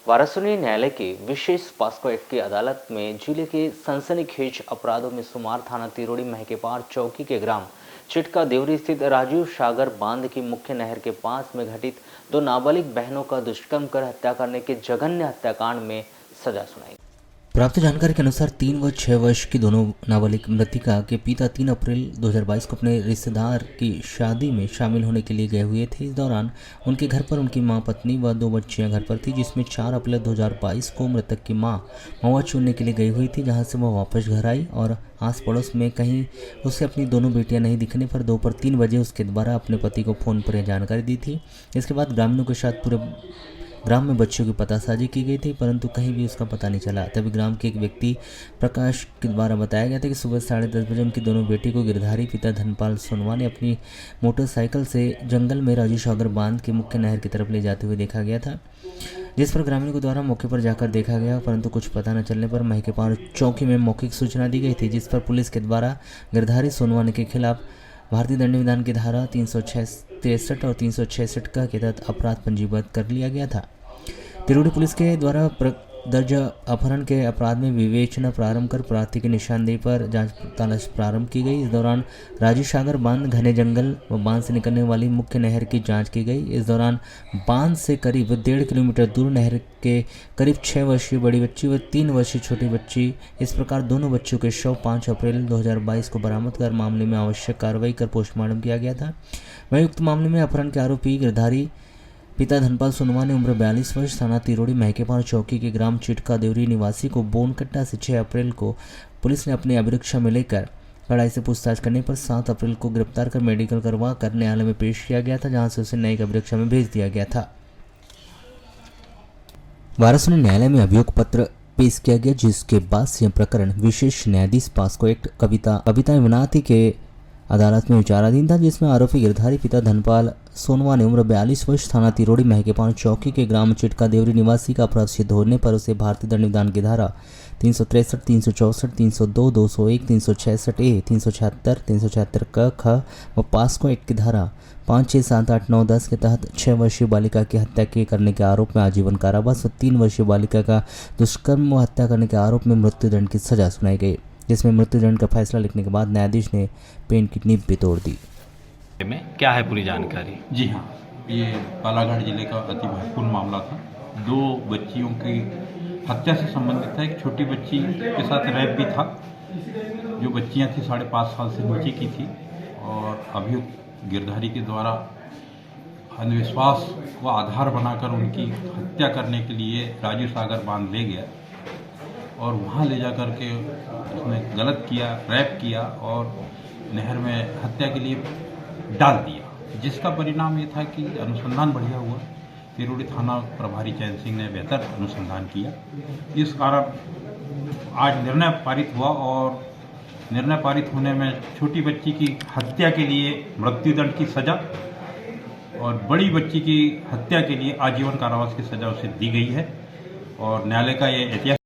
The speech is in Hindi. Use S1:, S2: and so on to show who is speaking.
S1: वाराणसी न्यायालय की विशेष पॉस्को एक्ट की अदालत में जिले के सनसनीखेज अपराधों में शुमार थाना तिरोड़ी महकेपार चौकी के ग्राम चिटका देवरी स्थित राजीव सागर बांध की मुख्य नहर के पास में घटित दो नाबालिग बहनों का दुष्कर्म कर हत्या करने के जघन्य हत्याकांड में सजा सुनाई। प्राप्त जानकारी के अनुसार 3 व 6 वर्ष की दोनों नाबालिग मृतिका के पिता 3 अप्रैल 2022 को अपने रिश्तेदार की शादी में शामिल होने के लिए गए हुए थे। इस दौरान उनके घर पर उनकी मां, पत्नी व 2 बच्चियां घर पर थी, जिसमें 4 अप्रैल 2022 को मृतक की मां महुआ चुनने के लिए गई हुई थी, जहां से वह वापस घर आई और आस पड़ोस में कहीं उसे अपनी दोनों बेटियां नहीं दिखने पर दोपहर 3 बजे उसके द्वारा अपने पति को फ़ोन पर यह जानकारी दी थी। इसके बाद ग्रामीणों के साथ पूरे ग्राम में बच्चों की पतासाजी की गई थी, परंतु कहीं भी उसका पता नहीं चला। तभी ग्राम के एक व्यक्ति प्रकाश के द्वारा बताया गया था कि सुबह 10:30 बजे उनकी दोनों बेटी को गिरधारी पिता धनपाल सोनवा ने अपनी मोटरसाइकिल से जंगल में राजीव सागर बांध के मुख्य नहर की तरफ ले जाते हुए देखा गया था, जिस पर ग्रामीणों के द्वारा मौके पर जाकर देखा गया, परंतु कुछ पता न चलने पर महकेपार चौकी में मौखिक सूचना दी गई थी, जिस पर पुलिस के द्वारा गिरधारी सोनवाने के खिलाफ भारतीय दंड विधान की धारा 363 और 366 का के तहत अपराध पंजीबद्ध कर लिया गया था। तिरोड़ी पुलिस के द्वारा दर्ज अपहरण के अपराध में विवेचना प्रारंभ कर प्रार्थी की निशानदेही पर जांच तलाश प्रारंभ की गई। इस दौरान राजीव सागर बांध, घने जंगल व बांध से निकलने वाली मुख्य नहर की जांच की गई। इस दौरान बांध से करीब 1.5 किलोमीटर दूर नहर के करीब 6 वर्षीय बड़ी बच्ची व 3 वर्षीय छोटी बच्ची, इस प्रकार दोनों बच्चों के शव 5 अप्रैल 2022 को बरामद कर मामले में आवश्यक कार्रवाई कर पोस्टमार्टम किया गया था। वहीं उक्त मामले में अपहरण के आरोपी गिरधारी पिता धनपाल सोनवा ने उम्र 42 वर्ष थाना तिरोड़ी महकेपार चौकी के ग्राम चिटका देवरी निवासी को बोनकट्टा से 6 अप्रैल को पुलिस ने अपने अभिरक्षा में लेकर कड़ाई से पूछताछ करने पर 7 अप्रैल को गिरफ्तार कर मेडिकल करवा कर न्यायालय में पेश किया गया था, जहां से उसे न्यायिक अभिरक्षा में भेज दिया गया था। वाराणसी न्यायालय में अभियोग पत्र पेश किया गया, जिसके बाद यह प्रकरण विशेष न्यायाधीश पॉस्को एक्ट कविता विनाती के अदालत में विचाराधीन था, जिसमें आरोपी गिरधारी पिता धनपाल सोनवा ने उम्र 42 वर्ष थाना तिरोड़ी महकेपार चौकी के ग्राम चिटका देवरी निवासी का अपराध सिद्ध होने पर उसे भारतीय दंड विधान की धारा 363, 364, 302, 201, 366 ए, 376, 376 क, ख व पॉस्को एक्ट की धारा 5, 6, 7, 8, 9, 10 के तहत 6 वर्षीय बालिका की हत्या करने के आरोप में आजीवन कारावास व 3 वर्षीय बालिका का दुष्कर्म व हत्या करने के आरोप में मृत्युदंड की सजा सुनाई गई, जिसमें मृत्युदंड का फैसला लिखने के बाद न्यायाधीश ने पेन की नींव भी तोड़ दी।
S2: में क्या है पूरी जानकारी?
S3: जी हाँ, ये बालाघाट जिले का अति महत्वपूर्ण मामला था। 2 बच्चियों की हत्या से संबंधित था। एक छोटी बच्ची के साथ रेप भी था। जो बच्चियां थी 5.5 साल से नीचे की थी और अभियुक्त गिरधारी के द्वारा अंधविश्वास को आधार बनाकर उनकी हत्या करने के लिए राजीव सागर बांध ले गया और वहाँ ले जा कर के उसने गलत किया, रैप किया और नहर में हत्या के लिए डाल दिया, जिसका परिणाम ये था कि अनुसंधान बढ़िया हुआ। तिरोड़ी थाना प्रभारी चैन सिंह ने बेहतर अनुसंधान किया। इस कारण आज निर्णय पारित हुआ और निर्णय पारित होने में छोटी बच्ची की हत्या के लिए मृत्युदंड की सजा और बड़ी बच्ची की हत्या के लिए आजीवन कारावास की सजा उसे दी गई है और न्यायालय का ये ऐतिहासिक